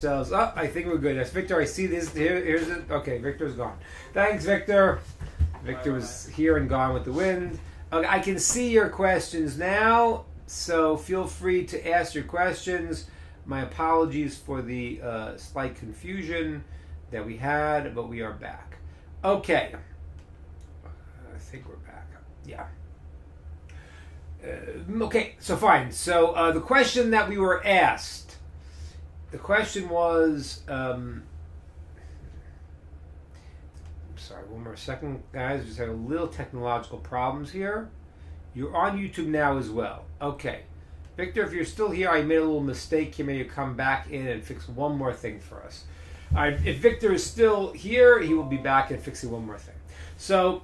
Cells. Oh, I think we're good. Yes, Victor, I see this. Here's it. Okay, Victor's gone. Thanks, Victor. Victor was here and gone with the wind. Okay, I can see your questions now, so feel free to ask your questions. My apologies for the slight confusion that we had, but we are back. Okay. I think we're back. Yeah. Okay, so fine. So the question that we were asked. The question was, I'm sorry, one more second, guys. Just had a little technological problems here. You're on YouTube now as well. Okay. Victor, if you're still here, I made a little mistake here. May you come back in and fix one more thing for us. All right, if Victor is still here, he will be back and fixing one more thing. So,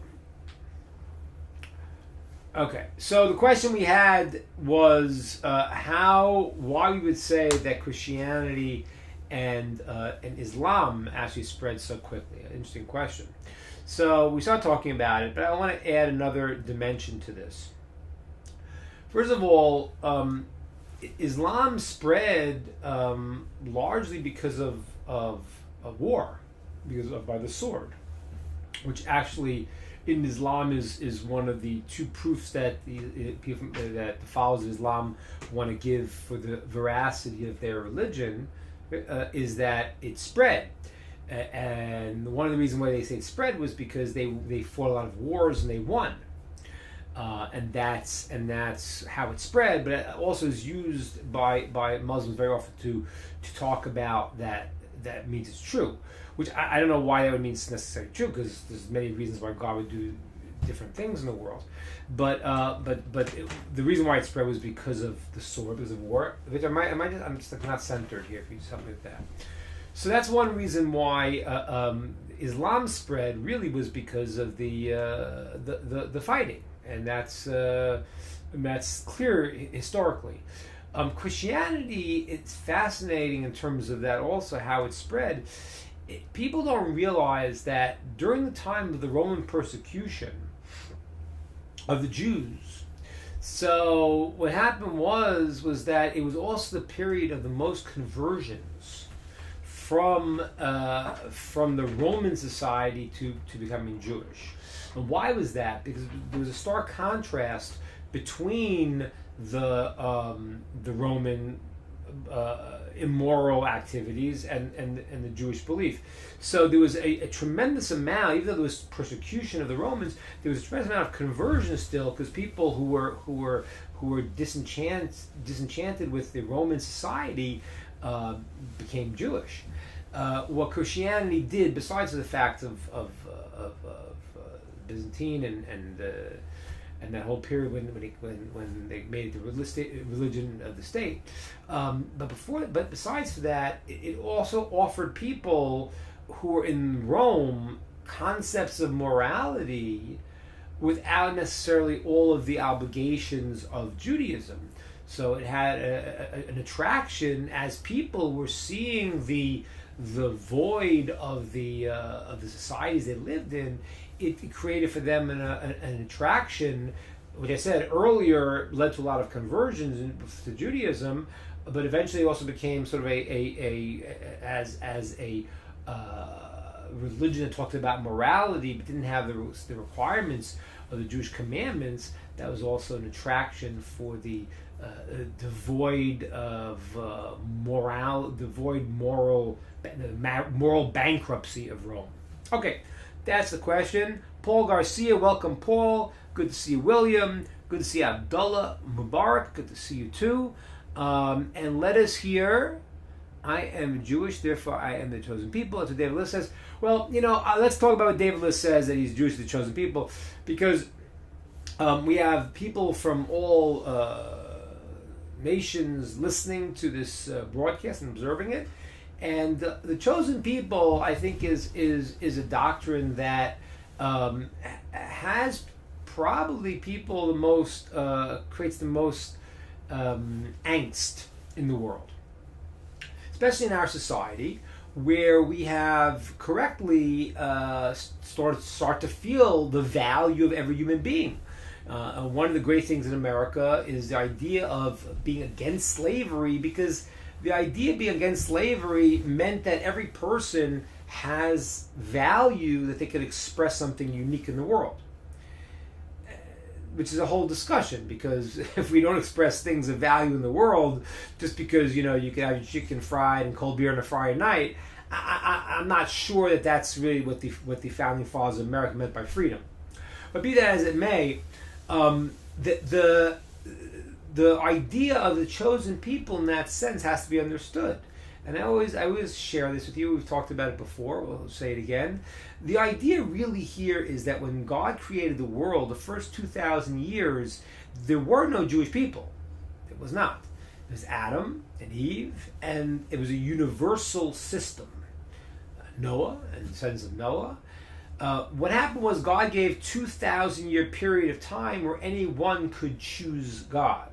okay, so the question we had was why we would say that Christianity and Islam actually spread so quickly. An interesting question. So we started talking about it, but I want to add another dimension to this. First of all, Islam spread largely because of war, by the sword, which actually in Islam is one of the two proofs that the followers of Islam want to give for the veracity of their religion, is that it spread. And one of the reasons why they say it spread was because they fought a lot of wars and they won. And that's how it spread, but it also is used by Muslims very often to talk about that means it's true. Which I don't know why that would mean it's necessarily true, because there's many reasons why God would do different things in the world, but the reason why it spread was because of the sword, because of war. Which I'm just like not centered here. If you do something like that, so that's one reason why Islam spread really was because of the fighting, and that's clear historically. Christianity, it's fascinating in terms of that also how it spread. People don't realize that during the time of the Roman persecution of the Jews, so what happened was that it was also the period of the most conversions from the Roman society to becoming Jewish. And why was that? Because there was a stark contrast between the Roman immoral activities and the Jewish belief. So there was a tremendous amount, even though there was persecution of the Romans, there was a tremendous amount of conversion still, because people who were disenchanted with the Roman society became Jewish. What Christianity did, besides the fact of Byzantine and that whole period when they made it the religion of the state, but besides that, it also offered people who were in Rome concepts of morality without necessarily all of the obligations of Judaism. So it had an attraction as people were seeing the void of the societies they lived in. It created for them an attraction, which I said earlier led to a lot of conversions to Judaism, but eventually also became sort of as a religion that talked about morality but didn't have the requirements of the Jewish commandments. That was also an attraction for the devoid moral bankruptcy of Rome. Okay. That's the question. Paul Garcia, welcome, Paul. Good to see you, William. Good to see Abdullah Mubarak. Good to see you too. And let us hear. I am Jewish, therefore I am the chosen people. That's what David Liss says. Well, let's talk about what David Liss says, that he's Jewish, the chosen people, because we have people from all nations listening to this broadcast and observing it. And the chosen people, I think, is a doctrine that has probably people the most creates the most angst in the world, especially in our society, where we have correctly start to feel the value of every human being. One of the great things in America is the idea of being against slavery, because the idea being against slavery meant that every person has value, that they could express something unique in the world. Which is a whole discussion, because if we don't express things of value in the world, just because, you can have your chicken fried and cold beer on a Friday night, I'm not sure that that's really what the founding fathers of America meant by freedom. But be that as it may, the idea of the chosen people in that sense has to be understood. And I always share this with you. We've talked about it before. We'll say it again. The idea really here is that when God created the world, the first 2,000 years, there were no Jewish people. It was not. It was Adam and Eve, and it was a universal system. Noah and the sons of Noah. What happened was God gave 2,000-year period of time where anyone could choose God.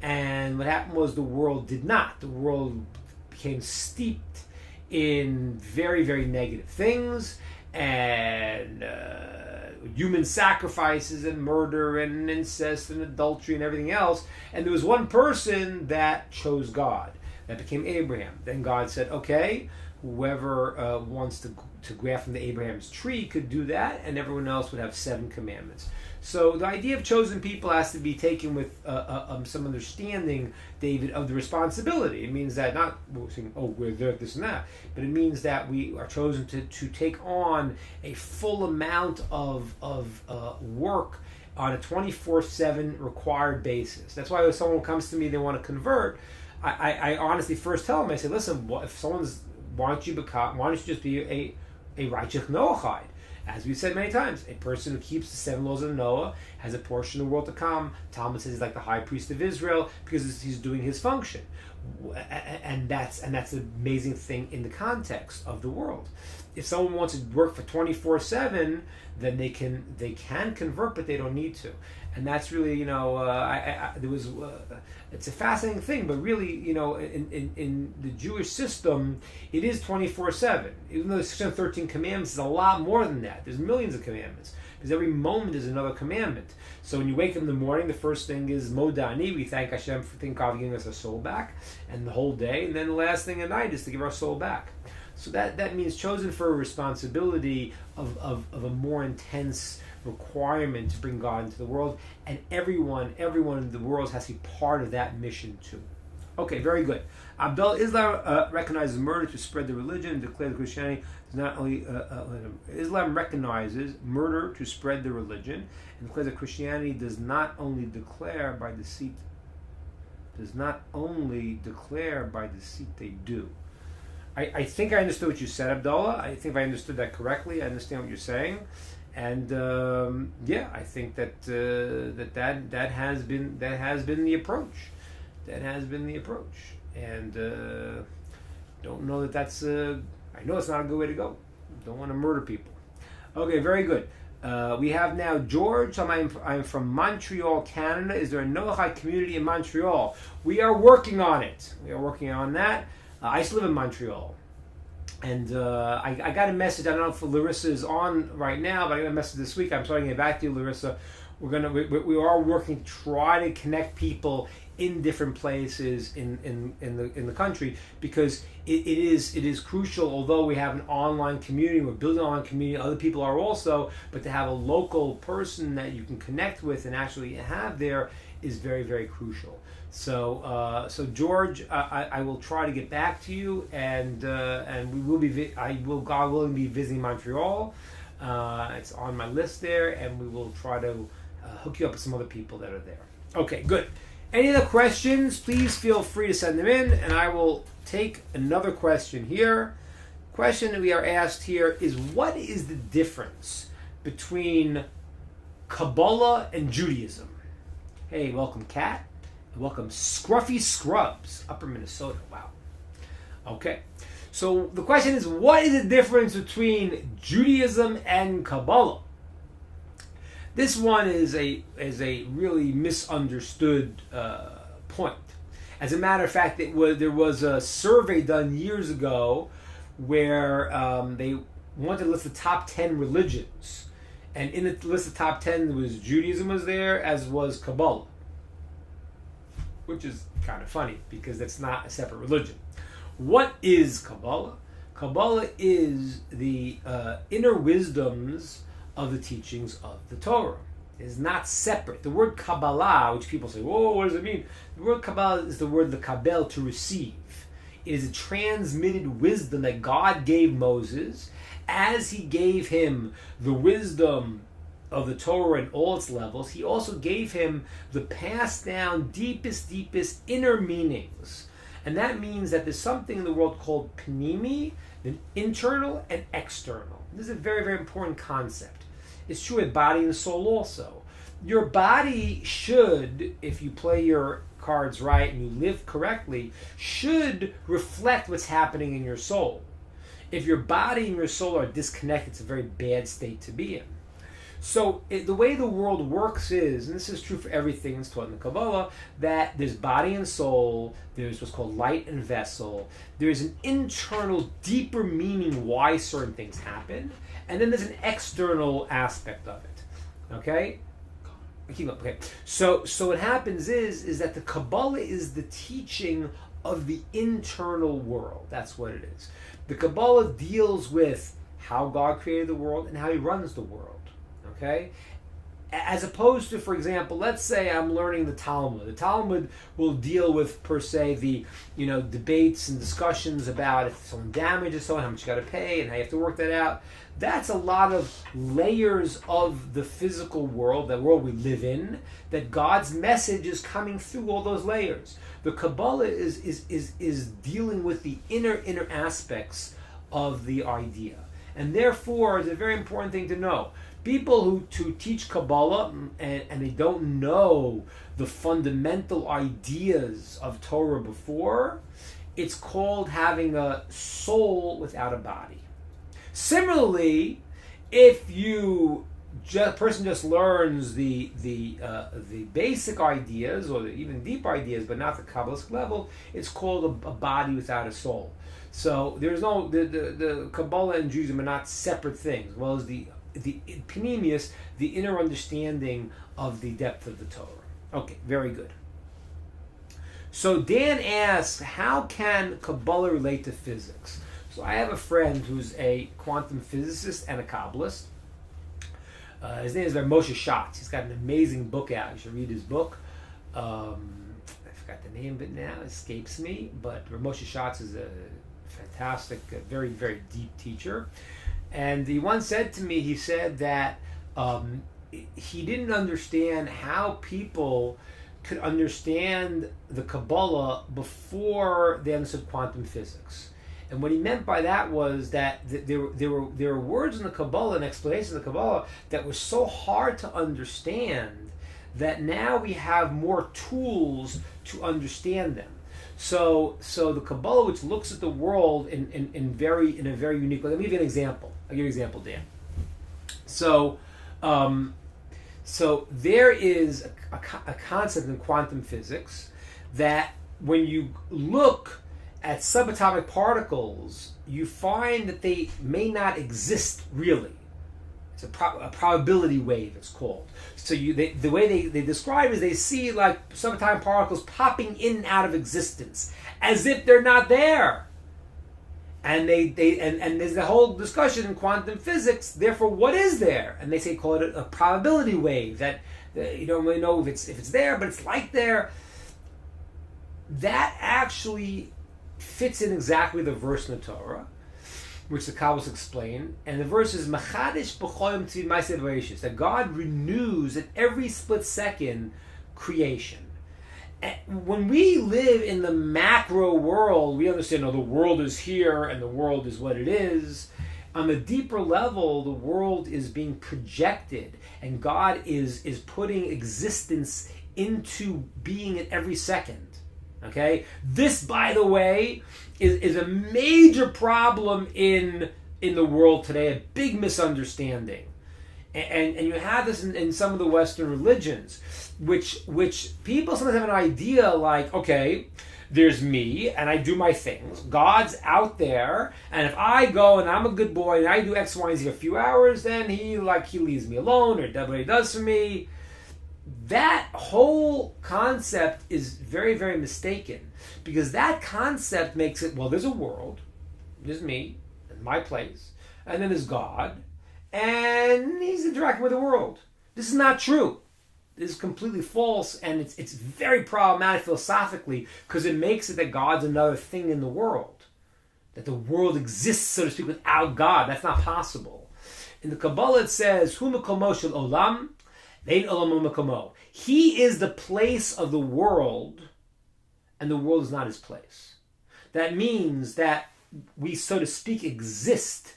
And what happened was the world did not. The world became steeped in very, very negative things, and human sacrifices and murder and incest and adultery and everything else. And there was one person that chose God. That became Abraham. Then God said, okay, whoever wants to graft from the Abraham's tree could do that, and everyone else would have 7 commandments. So the idea of chosen people has to be taken with some understanding, David, of the responsibility. It means that not saying, oh, we're there, this and that, but it means that we are chosen to take on a full amount of work on a 24/7 required basis. That's why when someone comes to me, they want to convert, I honestly first tell them, I say, listen, if someone's, why don't you just be a righteous Noahide? As we've said many times, a person who keeps the 7 laws of Noah has a portion of the world to come. Talmud says he's like the high priest of Israel because he's doing his function, and that's an amazing thing in the context of the world. If someone wants to work for 24/7, then they can convert, but they don't need to. And that's really, it's a fascinating thing, but really, in the Jewish system, it is 24/7. Even though the 613 commandments is a lot more than that. There's millions of commandments, because every moment is another commandment. So when you wake up in the morning, the first thing is Modani, we thank Hashem for giving us our soul back, and the whole day, and then the last thing at night is to give our soul back. So that means chosen for a responsibility of a more intense requirement to bring God into the world, and everyone in the world has to be part of that mission too. Okay, very good. Islam recognizes murder to spread the religion and declare that Christianity does not only Islam recognizes murder to spread the religion and declares that Christianity does not only declare by deceit they do. I think I understood what you said, Abdullah. I think if I understood that correctly, I understand what you're saying. And I think that has been the approach. That has been the approach. And don't know that's I know it's not a good way to go. Don't want to murder people. Okay, very good. We have now George. I'm from Montreal, Canada. Is there a Noahide community in Montreal? We are working on it. We are working on that. I used to live in Montreal. And I got a message. I don't know if Larissa is on right now, but I got a message this week. I'm starting to get back to you, Larissa. We are working to try to connect people in different places in the country, because it is crucial. Although we have an online community, we're building an online community. Other people are also, but to have a local person that you can connect with and actually have there is very, very crucial. So George, I will try to get back to you, and we will be. God willing, be visiting Montreal. It's on my list there, and we will try to hook you up with some other people that are there. Okay, good. Any other questions? Please feel free to send them in, and I will take another question here. Question that we are asked here is: what is the difference between Kabbalah and Judaism? Hey, welcome, Kat. Welcome, Scruffy Scrubs, Upper Minnesota. Wow. Okay. So the question is, what is the difference between Judaism and Kabbalah? This one is a really misunderstood point. As a matter of fact, there was a survey done years ago where they wanted to list the top 10 religions. And in the list of top 10, there was Judaism was there, as was Kabbalah. which is kind of funny because it's not a separate religion. What is Kabbalah? Kabbalah is the inner wisdoms of the teachings of the Torah. It is not separate. The word Kabbalah, which people say, whoa, what does it mean? The word Kabbalah is the word lekabel, to receive. It is a transmitted wisdom that God gave Moses as he gave him the wisdom of the Torah in all its levels. He also gave him the passed down, deepest inner meanings. And that means that there's something in the world called panimi, an internal and external. This is a very, very important concept. It's true with body and soul also. Your body should, if you play your cards right and you live correctly, should reflect what's happening in your soul. If your body and your soul are disconnected, it's a very bad state to be in. So the way the world works is, and this is true for everything that's taught in the Kabbalah, that there's body and soul, there's what's called light and vessel, there's an internal, deeper meaning why certain things happen, and then there's an external aspect of it. Okay? Keep up. Okay. So what happens is that the Kabbalah is the teaching of the internal world. That's what it is. The Kabbalah deals with how God created the world and how he runs the world. Okay? As opposed to, for example, let's say I'm learning the Talmud. The Talmud will deal with, per se, the debates and discussions about if someone damages someone, how much you got to pay, and how you have to work that out. That's a lot of layers of the physical world, the world we live in, that God's message is coming through all those layers. The Kabbalah is dealing with the inner aspects of the idea. And therefore, it's a very important thing to know. People who teach Kabbalah and they don't know the fundamental ideas of Torah before, it's called having a soul without a body. Similarly, if a person just learns the basic ideas or the even deep ideas, but not the Kabbalistic level, it's called a body without a soul. So there's no the Kabbalah and Judaism are not separate things. As well as the panemius, the inner understanding of the depth of the Torah. Okay, very good. So Dan asks, how can Kabbalah relate to physics? So I have a friend who's a quantum physicist and a Kabbalist. His name is Moshe Schatz. He's got an amazing book out. You should read his book. I forgot the name of it now. It escapes me. But Moshe Schatz is a fantastic, very, very deep teacher. And he once said to me, he said that he didn't understand how people could understand the Kabbalah before they understood quantum physics. And what he meant by that was that there were words in the Kabbalah and explanations of the Kabbalah that were so hard to understand that now we have more tools to understand them. So the Kabbalah, which looks at the world in a very unique way. Let me give you an example. I'll give you an example, Dan. So there is a concept in quantum physics that when you look at subatomic particles, you find that they may not exist really. It's a probability wave, it's called. So the way they describe it is they see like subatomic particles popping in and out of existence as if they're not there. And and there's the whole discussion in quantum physics, therefore what is there? And they call it a probability wave, that you don't really know if it's there, but it's like there. That actually fits in exactly the verse in the Torah, which the Kabbalists explain. And the verse is Machadish b'choyim tzvi ma'aseh v'reishis, that God renews at every split second creation. And when we live in the macro world, we understand, the world is here and the world is what it is. On a deeper level, the world is being projected, and God is putting existence into being at every second. Okay? This, by the way, is a major problem in the world today, a big misunderstanding. And you have this in some of the Western religions, which people sometimes have an idea like, okay, there's me and I do my things. God's out there, and if I go and I'm a good boy and I do X, Y, and Z a few hours, then he leaves me alone or does what he does for me. that whole concept is very, very mistaken, because that concept makes it, well, there's a world, there's me, and my place, and then there's God, and he's interacting with the world. This is not true. This is completely false, and it's very problematic philosophically, because it makes it that God's another thing in the world, that the world exists, so to speak, without God. That's not possible. In the Kabbalah it says, Hu mekomo shel olam, ve'ein olamo mekomo. He is the place of the world, and the world is not his place. That means that we, so to speak, exist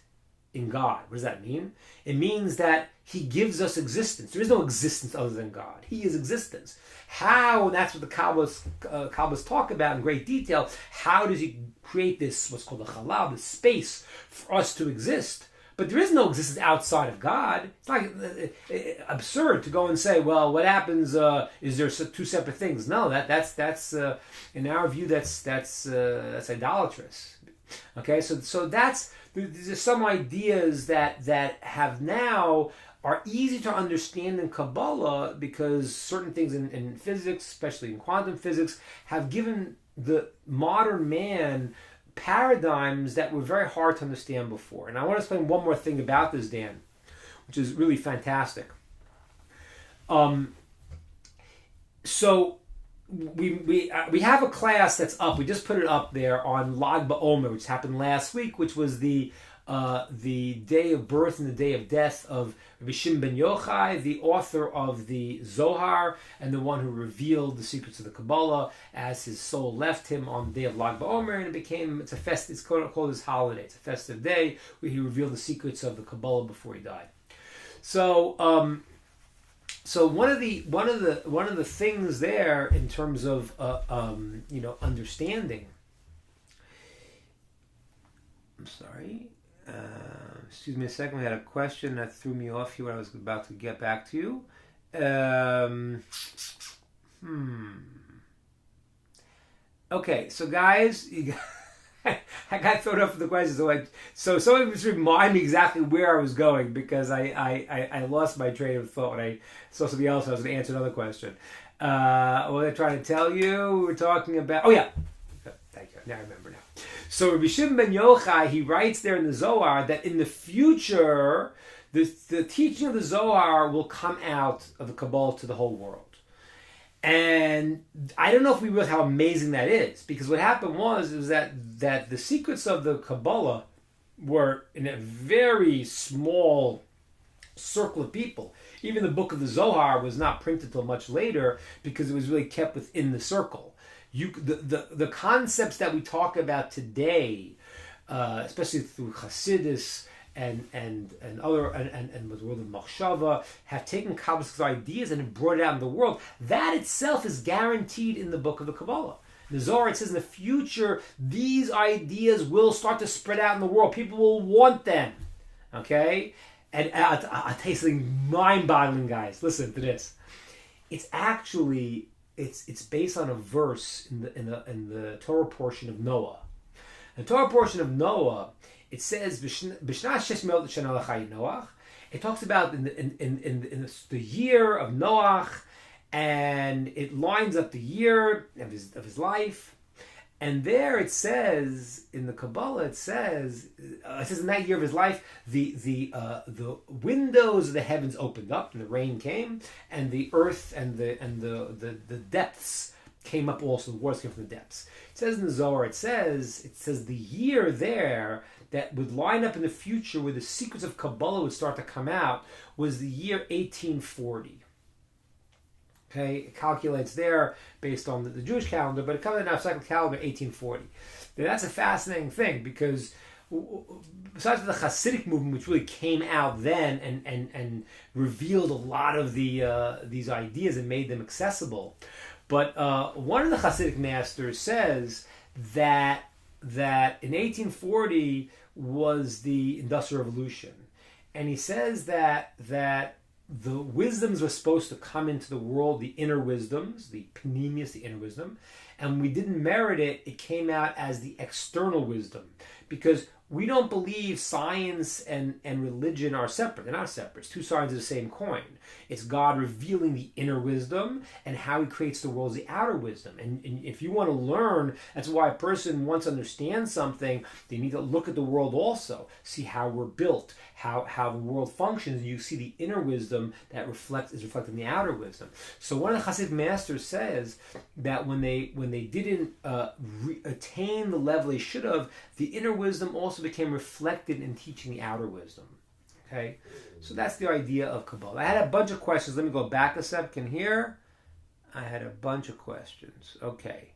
in God. What does that mean? It means that he gives us existence. There is no existence other than God. He is existence. How, and that's what the Kabbalists talk about in great detail, how does he create this, what's called the halal, this space for us to exist? But there is no existence outside of God. It's like absurd to go and say, well, what happens, is there two separate things? No, that's in our view, that's idolatrous. Okay, so there's some ideas that have now are easy to understand in Kabbalah, because certain things in physics, especially in quantum physics, have given the modern man paradigms that were very hard to understand before. And I want to explain one more thing about this, Dan, which is really fantastic. So we have a class that's up. We just put it up there on Lag BaOmer, which happened last week, which was the day of birth and the day of death of Rabbi Shimon ben Yochai, the author of the Zohar and the one who revealed the secrets of the Kabbalah as his soul left him on the day of Lag BaOmer, and it's a fest. It's called his holiday. It's a festive day where he revealed the secrets of the Kabbalah before he died. So one of the things there in terms of understanding. I'm sorry. Excuse me a second. We had a question that threw me off here. I was about to get back to you. Okay, so guys, I got thrown off with the question. So someone just remind me exactly where I was going, because I lost my train of thought when I saw somebody else. I was going to answer another question. What was I trying to tell you? We were talking about. Oh yeah, thank you. Now I remember now. So Rabbi Shimon ben Yochai, he writes there in the Zohar that in the future, the teaching of the Zohar will come out of the Kabbalah to the whole world. And I don't know if we realize how amazing that is, because what happened was that the secrets of the Kabbalah were in a very small circle of people. Even the book of the Zohar was not printed till much later, because it was really kept within the circle. The concepts that we talk about today, especially through Hasidus and other and with the world of Machshava, have taken Kabbalistic ideas and brought it out in the world. That itself is guaranteed in the book of the Kabbalah. In the Zohar, it says in the future these ideas will start to spread out in the world. People will want them. Okay, and I'll tell you something mind-boggling, guys. Listen to this. It's actually. It's based on a verse in the Torah portion of Noah. The Torah portion of Noah, it says B'shna shesh me'ot shana l'chayim Noach. It talks about in the year of Noach, and it lines up the year of his life. And there it says in the Kabbalah, it says in that year of his life, the windows of the heavens opened up and the rain came, and the earth and the depths came up also. The waters came from the depths. It says in the Zohar, it says the year there that would line up in the future where the secrets of Kabbalah would start to come out was the year 1840. Okay, it calculates there based on the Jewish calendar, but it comes in our cycle calendar 1840. Now, that's a fascinating thing, because besides the Hasidic movement, which really came out then and revealed a lot of these ideas and made them accessible, but one of the Hasidic masters says that in 1840 was the Industrial Revolution, and he says that the wisdoms were supposed to come into the world, the inner wisdoms, the panemius, the inner wisdom, and when we didn't merit it, it came out as the external wisdom. Because we don't believe science and religion are separate. They're not separate. It's two sides of the same coin. It's God revealing the inner wisdom and how he creates the world, the outer wisdom. And if you want to learn, that's why a person wants to understand something, they need to look at the world also, see how we're built, how the world functions. You see the inner wisdom that is reflected in the outer wisdom. So one of the Hasidic masters says that when they didn't attain the level they should have, the inner wisdom also became reflected in teaching the outer wisdom. Okay, so that's the idea of Kabbalah. I had a bunch of questions. Let me go back a second here. I had a bunch of questions. Okay.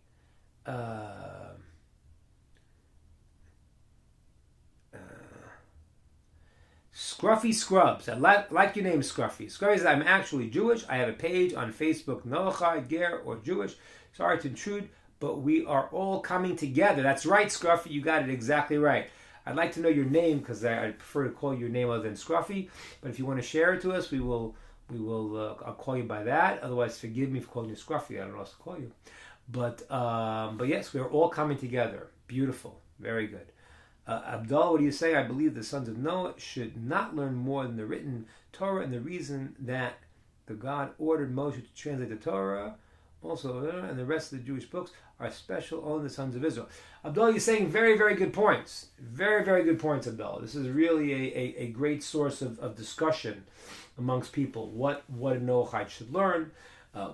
Scruffy Scrubs. I like your name, Scruffy. Scruffy says, I'm actually Jewish. I have a page on Facebook, Noachai, Ger, or Jewish. Sorry to intrude, but we are all coming together. That's right, Scruffy. You got it exactly right. I'd like to know your name because I prefer to call your name other than Scruffy. But if you want to share it to us, we will. I'll call you by that. Otherwise, forgive me for calling you Scruffy. I don't know what else to call you. But yes, we are all coming together. Beautiful. Very good. Abdullah, what do you say? I believe the sons of Noah should not learn more than the written Torah, and the reason that the God ordered Moshe to translate the Torah, also, and the rest of the Jewish books are special only the sons of Israel. Abdullah, you're saying very, very good points. Very, very good points, Abdullah. This is really a great source of discussion amongst people. What a Noachide should learn,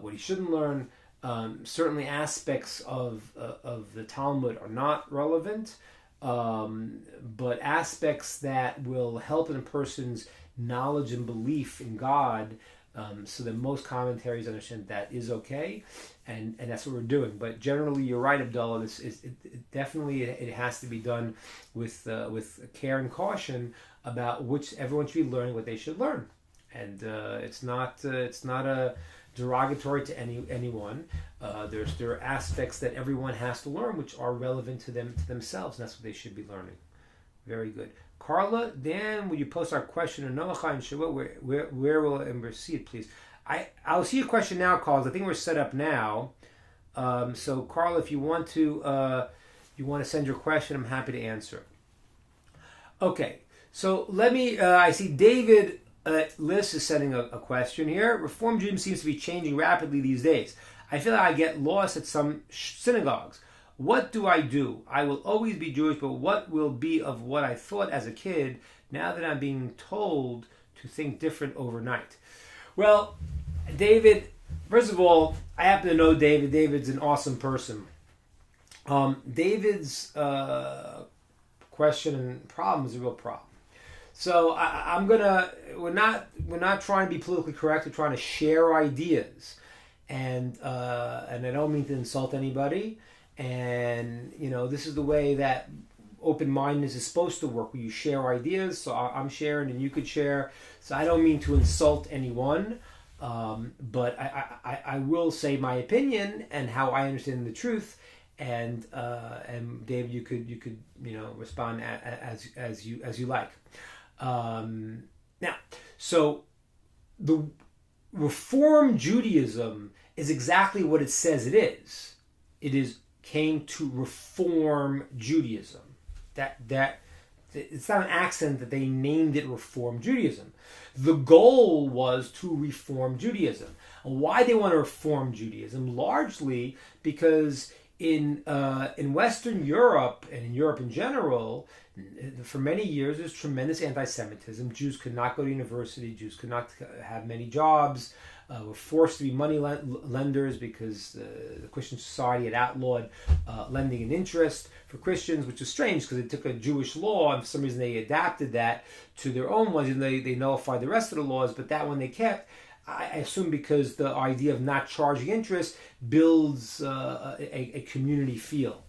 what he shouldn't learn. Certainly aspects of the Talmud are not relevant. But aspects that will help in a person's knowledge and belief in God, so that most commentaries understand that is okay, and that's what we're doing. But generally, you're right, Abdullah. It has to be done with care and caution about which everyone should be learning what they should learn, and it's not a derogatory to anyone. There are aspects that everyone has to learn which are relevant to themselves, and that's what they should be learning. Very good. Carla, Dan, will you post our question in Noachai and Shavuot? Where will I see it, please? I'll see your question now, Carla. I think we're set up now. So Carla, if you want to send your question, I'm happy to answer. Okay, so let me. I see David. Liz is sending a question here. Reform Judaism seems to be changing rapidly these days. I feel like I get lost at some synagogues. What do? I will always be Jewish, but what will be of what I thought as a kid now that I'm being told to think different overnight? Well, David, first of all, I happen to know David. David's an awesome person. David's question and problem is a real problem. So we're not trying to be politically correct. We're trying to share ideas, and I don't mean to insult anybody. And this is the way that open-mindedness is supposed to work, where you share ideas. So I'm sharing, and you could share. So I don't mean to insult anyone, but I will say my opinion and how I understand the truth. And Dave, you could respond as you like. Now, so the Reform Judaism is exactly what it says it is. It came to reform Judaism. That it's not an accident that they named it Reform Judaism. The goal was to reform Judaism. And why they want to reform Judaism? Largely because in Western Europe and in Europe in general, for many years there's tremendous anti-Semitism. Jews could not go to university. Jews could not have many jobs. Were forced to be money lenders because the Christian society had outlawed lending and interest for Christians, which is strange because they took a Jewish law and for some reason they adapted that to their own ones, and they nullified the rest of the laws, but that one they kept. I assume because the idea of not charging interest builds a community feel.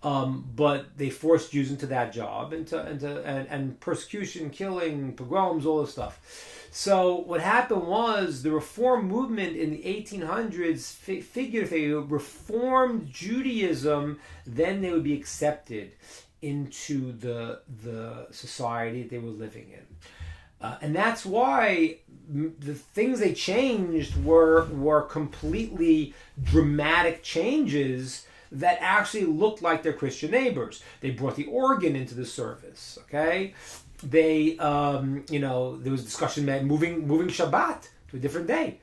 But they forced Jews into that job, and persecution, killing, pogroms, all this stuff. So what happened was the Reform movement in the 1800s figured if they reformed Judaism, then they would be accepted into the society they were living in. And that's why the things they changed were completely dramatic changes that actually looked like their Christian neighbors. They brought the organ into the service. Okay, they there was discussion about moving Shabbat to a different day.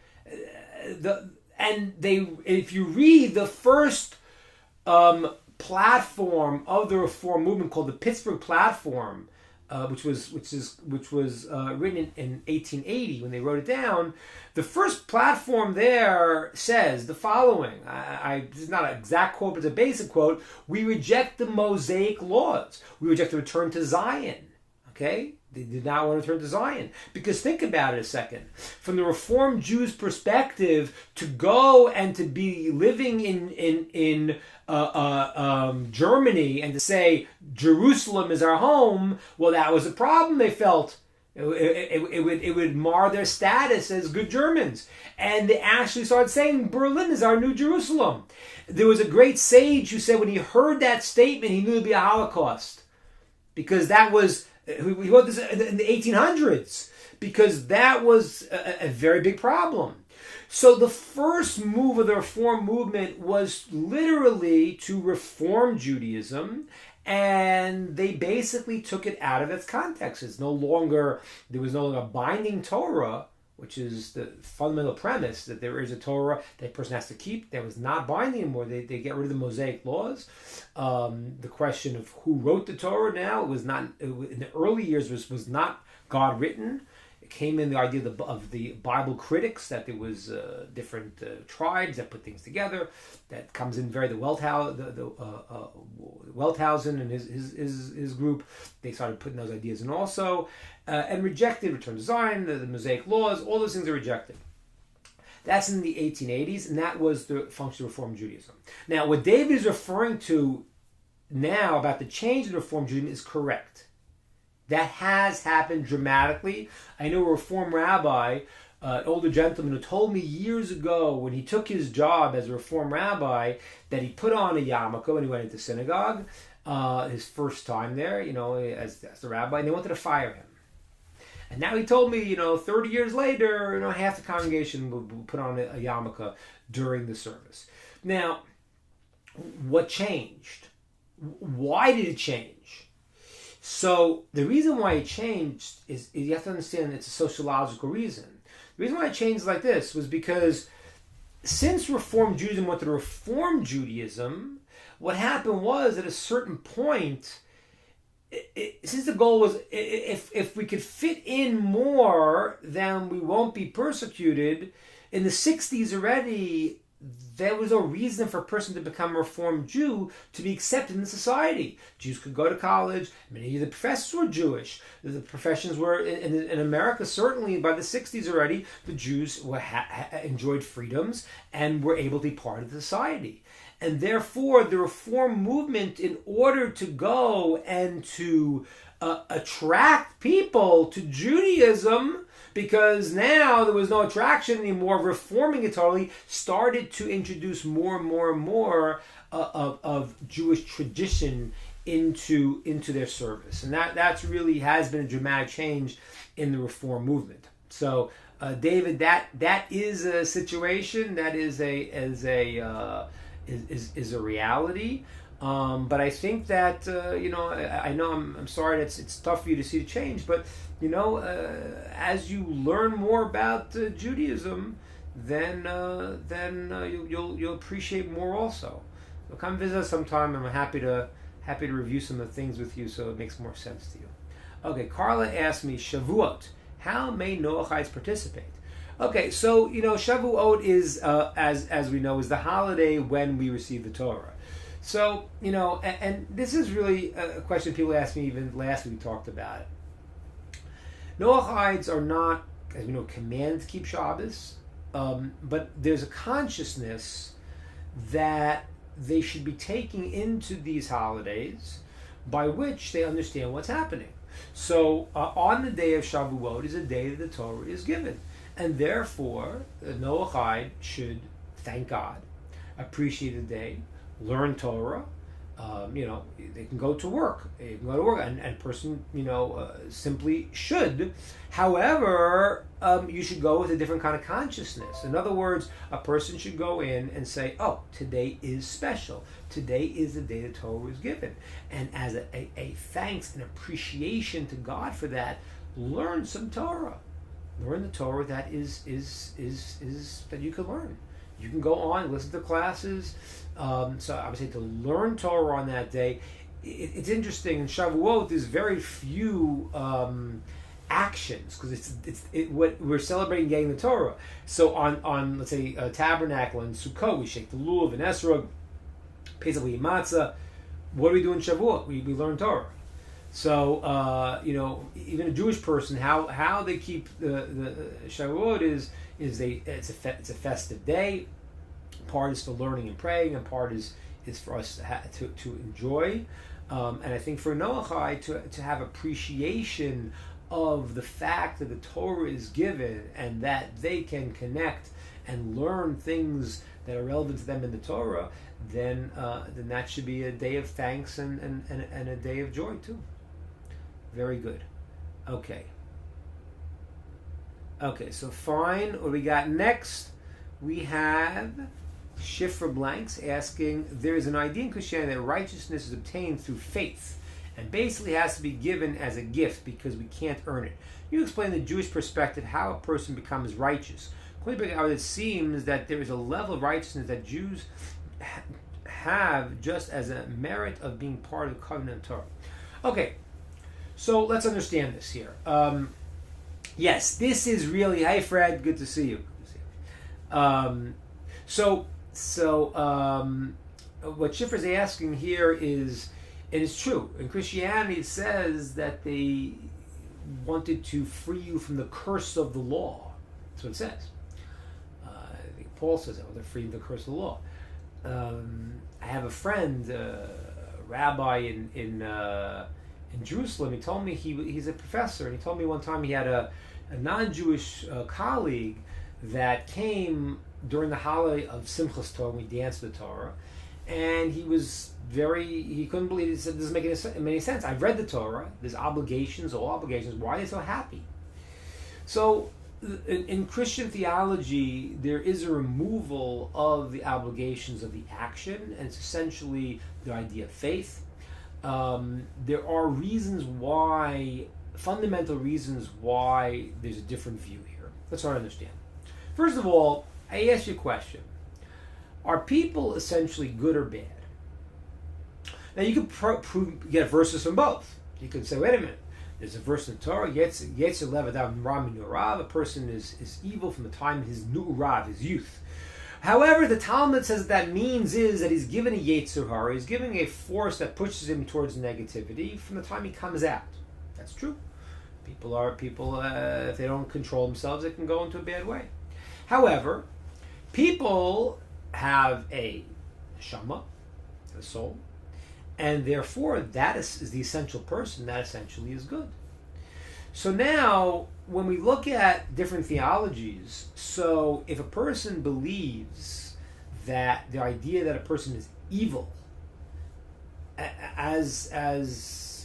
If you read the first platform of the Reform movement, called the Pittsburgh Platform, which was written in 1880 when they wrote it down. The first platform there says the following. This is not an exact quote, but it's a basic quote. We reject the Mosaic laws. We reject the return to Zion. Okay? They did not want to return to Zion. Because think about it a second. From the Reformed Jews' perspective, to go and to be living in Germany and to say Jerusalem is our home, well, that was a problem they felt. It would mar their status as good Germans. And they actually started saying Berlin is our new Jerusalem. There was a great sage who said when he heard that statement, he knew it would be a Holocaust. Because that was, he wrote this in the 1800s, because that was a very big problem. So the first move of the Reform movement was literally to reform Judaism, and they basically took it out of its context. There was no longer binding Torah, which is the fundamental premise that there is a Torah that a person has to keep. That was not binding anymore. They get rid of the Mosaic laws. The question of who wrote the Torah now was not, in the early years, was not God written. It came in the idea of the Bible critics, that there was different tribes that put things together. That comes in the Welthausen and his group. They started putting those ideas in also, and rejected return to Zion, the Mosaic laws. All those things are rejected. That's in the 1880s, and that was the function of Reform Judaism. Now, what David is referring to now about the change in Reform Judaism is correct. That has happened dramatically. I know a Reform rabbi, an older gentleman, who told me years ago when he took his job as a Reform rabbi that he put on a yarmulke when he went into synagogue, his first time there, as the rabbi, and they wanted to fire him. And now he told me, 30 years later, half the congregation will put on a yarmulke during the service. Now, what changed? Why did it change? So the reason why it changed is you have to understand it's a sociological reason. The reason why it changed like this was because since Reform Judaism went to Reform Judaism, what happened was at a certain point, since the goal was if we could fit in more, then we won't be persecuted. In the 60s already, there was no reason for a person to become a Reformed Jew to be accepted in society. Jews could go to college. Many of the professors were Jewish. The professions were, in America, certainly by the 60s already, the Jews enjoyed freedoms and were able to be part of the society. And therefore, the Reform movement, in order to go and to attract people to Judaism, because now there was no attraction anymore, reforming it totally, started to introduce more and more and more of Jewish tradition into their service. And that's really has been a dramatic change in the Reform movement. So, David, that is a situation, that is a reality. But I think that I know I'm sorry that it's tough for you to see the change, but as you learn more about Judaism, then you'll appreciate more also. So come visit us sometime. I'm happy to review some of the things with you, so it makes more sense to you. Okay, Carla asked me, Shavuot, how may Noachites participate? Okay, so Shavuot is as we know is the holiday when we receive the Torah. So, and this is really a question people asked me even last week we talked about it. Noachites are not, as we know, commanded to keep Shabbos, but there's a consciousness that they should be taking into these holidays by which they understand what's happening. So, on the day of Shavuot is a day that the Torah is given. And therefore, the Noachide should thank God, appreciate the day, learn Torah, They can go to work. They can go to work, and a person, simply should. However, you should go with a different kind of consciousness. In other words, a person should go in and say, "Oh, today is special. Today is the day the Torah was given," and as a thanks and appreciation to God for that, learn some Torah. Learn the Torah that is that you can learn. You can go on, listen to classes. So I would say to learn Torah on that day. It's interesting. In Shavuot, there's very few actions because what we're celebrating getting the Torah. So on let's say Tabernacle and Sukkot, we shake the lulav and esrog. Pesach we eat matzah. What do we do in Shavuot? We learn Torah. So even a Jewish person, how they keep the Shavuot is it's a festive day. Part is for learning and praying, and part is for us to enjoy. And I think for Noachai to have appreciation of the fact that the Torah is given and that they can connect and learn things that are relevant to them in the Torah, then that should be a day of thanks and a day of joy too. Very good. Okay, so fine. What we got next? We have Shifra Blanks asking, there is an idea in Christianity that righteousness is obtained through faith and basically has to be given as a gift because we can't earn it. You explain the Jewish perspective how a person becomes righteous. It seems that there is a level of righteousness that Jews have just as a merit of being part of the covenant of Torah. Okay, so let's understand this here. Yes, this is really, hi Fred, good to see you. So what Shifra's asking here is, it is true. In Christianity, it says that they wanted to free you from the curse of the law. That's what it says. I think Paul says that, they're free from the curse of the law. I have a friend, a rabbi in Jerusalem. He told me he's a professor, and he told me one time he had a non-Jewish colleague that came during the holiday of Simchas Torah, we danced the Torah, and he couldn't believe it. He said, "This doesn't make any sense. I've read the Torah. There's obligations, all obligations. Why are they so happy?" So, in Christian theology, there is a removal of the obligations of the action, and it's essentially the idea of faith. There are fundamental reasons why there's a different view here. Let's try to understand. First of all, I ask you a question. Are people essentially good or bad? Now you could get verses from both. You could say, wait a minute, there's a verse in the Torah, Yetzer Lev Adam Ra Minurav, a person is evil from the time of his Nu'urav, his youth. However, the Talmud says that means is that he's given a Yetzer Hara, he's given a force that pushes him towards negativity from the time he comes out. That's true. People, if they don't control themselves, they can go into a bad way. However, people have a neshama, a soul, and therefore that is the essential person. That essentially is good. So now, when we look at different theologies, so if a person believes that the idea that a person is evil, as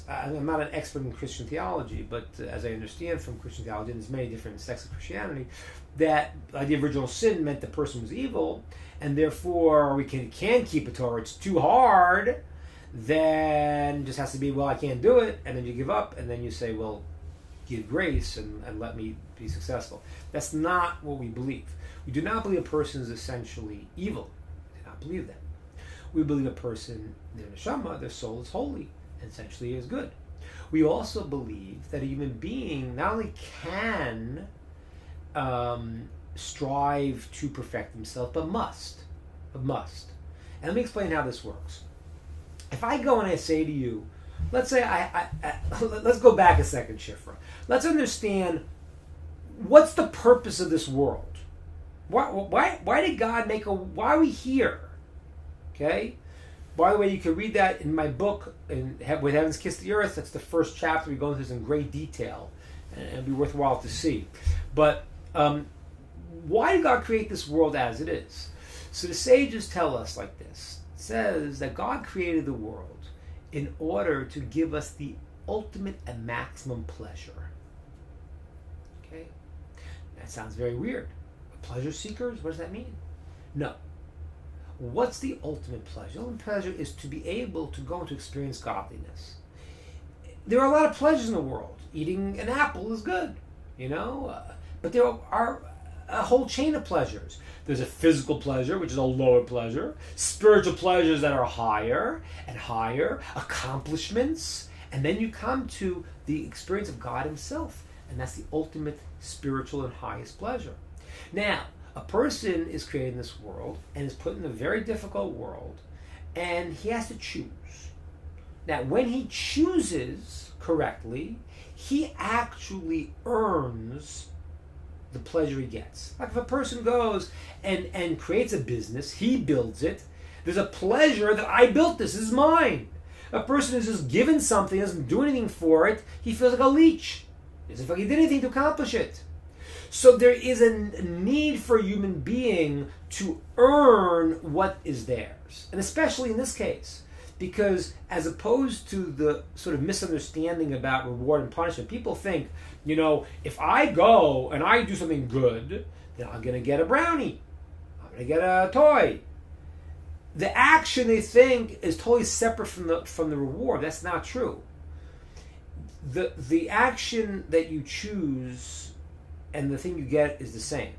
I'm not an expert in Christian theology, but as I understand from Christian theology, and there's many different sects of Christianity, that the idea of original sin meant the person was evil, and therefore we can't keep a Torah. It's too hard. Then it just has to be, well, I can't do it, and then you give up, and then you say, well, give grace and let me be successful. That's not what we believe. We do not believe a person is essentially evil. We do not believe that. We believe a person, their neshama, their soul is holy, and essentially is good. We also believe that a human being not only can strive to perfect himself, but must. And let me explain how this works. If I go and I say to you, let's say let's go back a second, Shifra. Let's understand what's the purpose of this world. Why did God make why are we here? Okay? By the way, you can read that in my book, With Heavens Kiss the Earth. That's the first chapter. We go into this in great detail, and it'll be worthwhile to see. But why did God create this world as it is? So the sages tell us like this. says that God created the world in order to give us the ultimate and maximum pleasure. Okay? That sounds very weird. Pleasure seekers? What does that mean? No. What's the ultimate pleasure? The ultimate pleasure is to be able to go and to experience godliness. There are a lot of pleasures in the world. Eating an apple is good, but there are a whole chain of pleasures. There's a physical pleasure, which is a lower pleasure, spiritual pleasures that are higher and higher, accomplishments, and then you come to the experience of God himself, and that's the ultimate spiritual and highest pleasure. Now, a person is created in this world and is put in a very difficult world, and he has to choose. Now, when he chooses correctly, he actually earns the pleasure he gets. Like if a person goes and creates a business, he builds it, there's a pleasure that I built this is mine. A person is just given something, doesn't do anything for it, he feels like a leech. He doesn't feel like he did anything to accomplish it. So there is a need for a human being to earn what is theirs. And especially in this case, because as opposed to the sort of misunderstanding about reward and punishment, people think, if I go and I do something good, then I'm going to get a brownie. I'm going to get a toy. The action they think is totally separate from the reward. That's not true. The action that you choose and the thing you get is the same.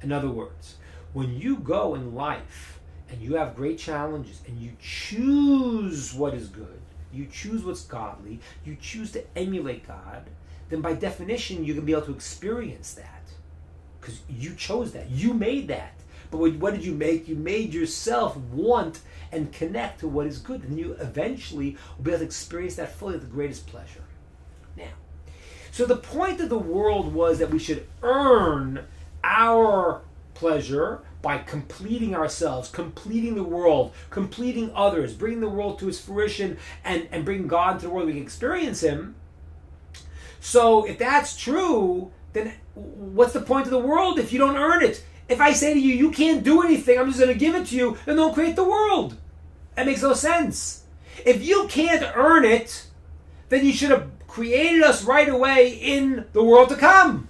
In other words, when you go in life and you have great challenges and you choose what is good, you choose what's godly, you choose to emulate God, then by definition you're going to be able to experience that. Because you chose that. You made that. But what did you make? You made yourself want and connect to what is good. And you eventually will be able to experience that fully with the greatest pleasure. Now, so the point of the world was that we should earn our pleasure by completing ourselves, completing the world, completing others, bringing the world to its fruition, and bringing God to the world we can experience him. So if that's true, then what's the point of the world if you don't earn it? If I say to you, you can't do anything, I'm just going to give it to you, then don't create the world. That makes no sense. If you can't earn it, then you should have created us right away in the world to come.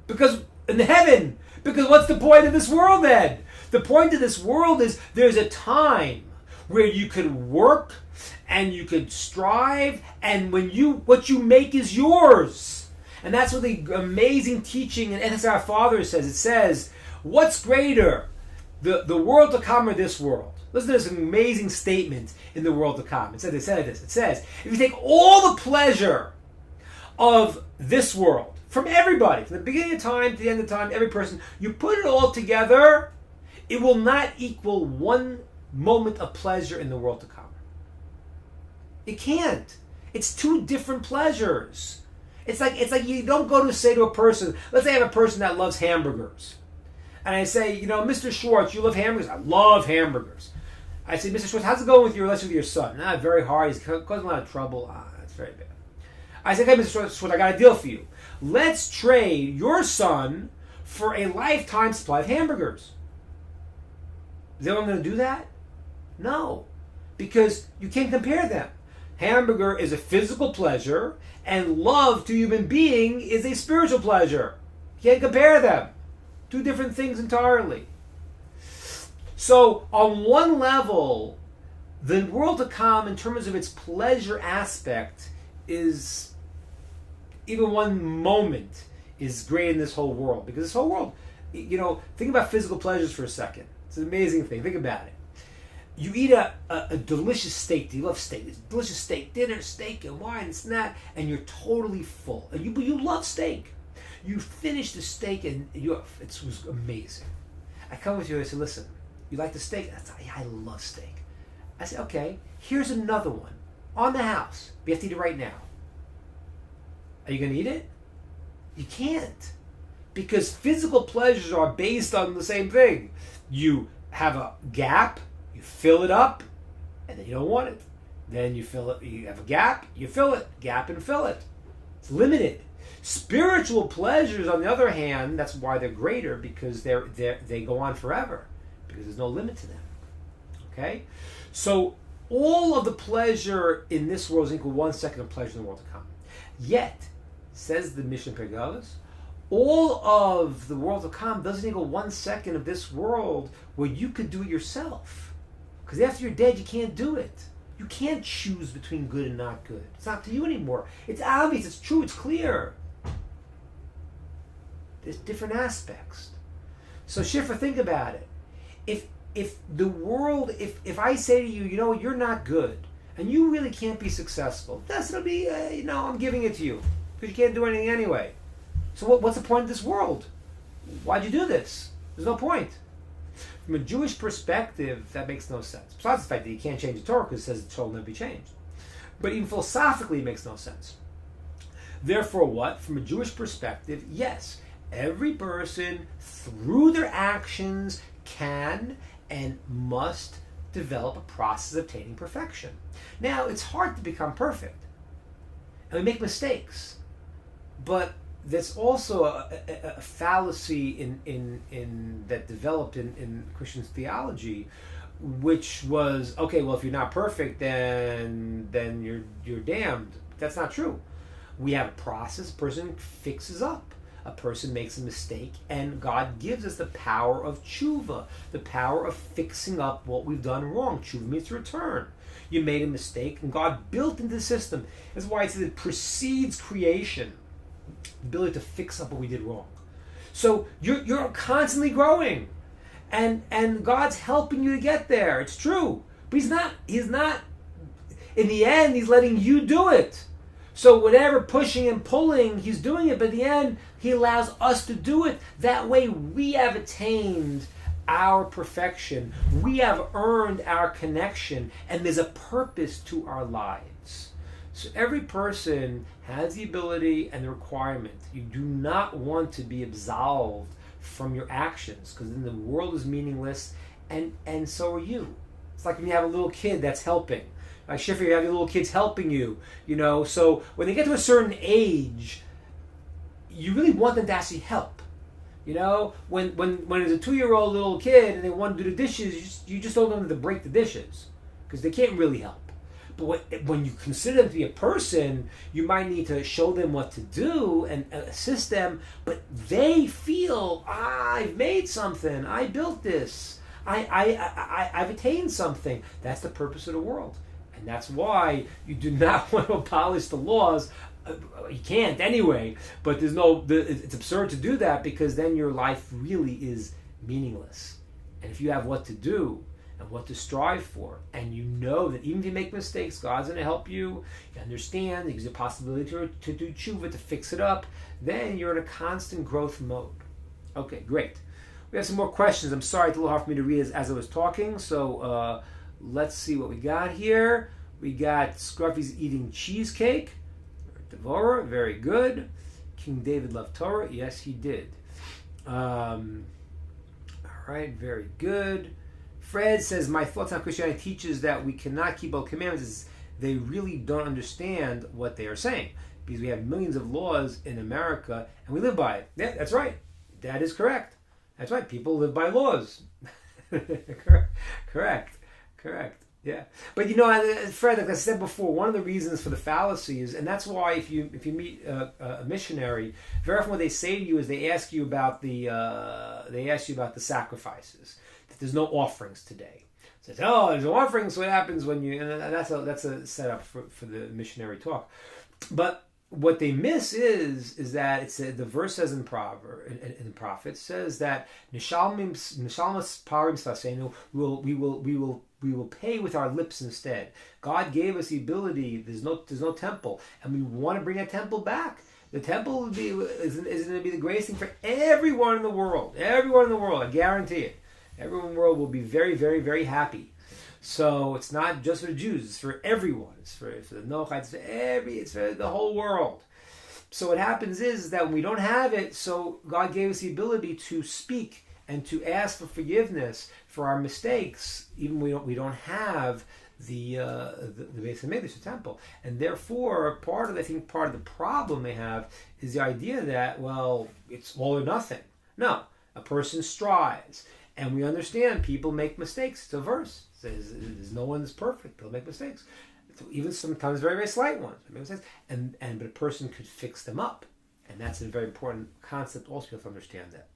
Because in heaven. Because what's the point of this world then? The point of this world is there's a time where you could work and you could strive, and what you make is yours. And that's what the amazing teaching in Ethics Our Father says. It says, what's greater, the world to come or this world? Listen to this amazing statement in the world to come. It says this. It says, if you take all the pleasure of this world, from everybody, from the beginning of time to the end of time, every person, you put it all together, it will not equal one moment of pleasure in the world to come. It can't. It's two different pleasures. It's like you don't go to say to a person, let's say I have a person that loves hamburgers. And I say, Mr. Schwartz, you love hamburgers? I love hamburgers. I say, Mr. Schwartz, how's it going with your relationship with your son? Very hard. He's causing a lot of trouble. It's very bad. I say, okay, Mr. Schwartz, I got a deal for you. Let's trade your son for a lifetime supply of hamburgers. Is anyone going to do that? No. Because you can't compare them. Hamburger is a physical pleasure, and love to human being is a spiritual pleasure. You can't compare them. Two different things entirely. So, on one level, the world to come, in terms of its pleasure aspect, is, even one moment, is great in this whole world. Because this whole world, think about physical pleasures for a second. It's an amazing thing. Think about it. You eat a delicious steak. You love steak. It's delicious steak, dinner, steak, and wine, and that, and you're totally full. But you love steak. You finish the steak, and it was amazing. I come with you and I say, listen, you like the steak? I love steak. I say, okay, here's another one on the house. We have to eat it right now. Are you going to eat it? You can't. Because physical pleasures are based on the same thing. You have a gap, you fill it up, and then you don't want it. Then you fill it, you have a gap, you fill it, gap and fill it. It's limited. Spiritual pleasures, on the other hand, that's why they're greater, because they go on forever, because there's no limit to them. Okay? So all of the pleasure in this world is equal 1 second of pleasure in the world to come. Yet, says the Mishnah Pegalos, all of the world to come doesn't equal 1 second of this world where you could do it yourself. Because after you're dead, you can't do it. You can't choose between good and not good. It's not to you anymore. It's obvious, it's true, it's clear. There's different aspects. So Shifra, think about it. If the world, if I say to you, you know, you're not good, and you really can't be successful, that's going to be, I'm giving it to you. Because you can't do anything anyway. So what's the point of this world? Why'd you do this? There's no point. From a Jewish perspective, that makes no sense. Besides the fact that you can't change the Torah because it says the Torah will never be changed. But even philosophically, it makes no sense. Therefore, what? From a Jewish perspective, yes, every person, through their actions, can and must develop a process of attaining perfection. Now, it's hard to become perfect. And we make mistakes. But there's also a fallacy in that developed in Christian theology, which was, okay, well, if you're not perfect, then you're damned. That's not true. We have a process. A person fixes up. A person makes a mistake, and God gives us the power of tshuva, the power of fixing up what we've done wrong. Tshuva means to return. You made a mistake, and God built into the system. That's why it says it precedes creation, the ability to fix up what we did wrong. So you're constantly growing, and God's helping you to get there. It's true, but He's not. In the end, He's letting you do it. So whatever pushing and pulling, He's doing it, but in the end, He allows us to do it. That way we have attained our perfection. We have earned our connection, and there's a purpose to our lives. So every person has the ability and the requirement. You do not want to be absolved from your actions, because then the world is meaningless, and so are you. It's like when you have a little kid that's helping. Like Shifra, you have your little kids helping you, so when they get to a certain age, you really want them to actually help. When it's a 2-year-old little kid and they want to do the dishes, you just don't want them to break the dishes, because they can't really help. But when you consider them to be a person, you might need to show them what to do and assist them, but they feel, I've made something, I built this, I've attained something. That's the purpose of the world. And that's why you do not want to abolish the laws. You can't anyway, but it's absurd to do that, because then your life really is meaningless. And if you have what to do and what to strive for, and you know that even if you make mistakes, God's going to help you, you understand, He gives you a possibility to do tshuva, to fix it up, then you're in a constant growth mode. Okay, great. We have some more questions. I'm sorry, it's a little hard for me to read as I was talking, so let's see what we got here. We got Scruffy's eating cheesecake. Devorah, very good. King David loved Torah. Yes, he did. All right, very good. Fred says, my thoughts on Christianity teaches that we cannot keep all commandments. Is they really don't understand what they are saying, because we have millions of laws in America and we live by it. Yeah, that's right. That is correct. That's right. People live by laws. Correct. Yeah, but Fred, like I said before, one of the reasons for the fallacy is, and that's why if you meet a missionary, very often what they say to you is they ask you about the sacrifices. That there's no offerings today. So there's no offerings. So what happens when you? And that's a setup for the missionary talk. But what they miss is that the verse says in the prophet says that nishalmas parim sasenu, we will pay with our lips instead. God gave us the ability. There's no temple, and we want to bring a temple back. The temple is going to be the greatest thing for everyone in the world. Everyone in the world, I guarantee it. Everyone in the world will be very, very, very happy. So it's not just for the Jews; it's for everyone. It's for the Noachites. It's for the whole world. So what happens is that when we don't have it, so God gave us the ability to speak and to ask for forgiveness for our mistakes, even when we don't have the Beis Hamikdash, the temple, and therefore part of the problem they have is the idea that, well, it's all or nothing. No, a person strives, and we understand people make mistakes. It's a verse. There's no one's perfect. They'll make mistakes. So even sometimes very, very slight ones. They make mistakes. But a person could fix them up. And that's a very important concept also to understand that.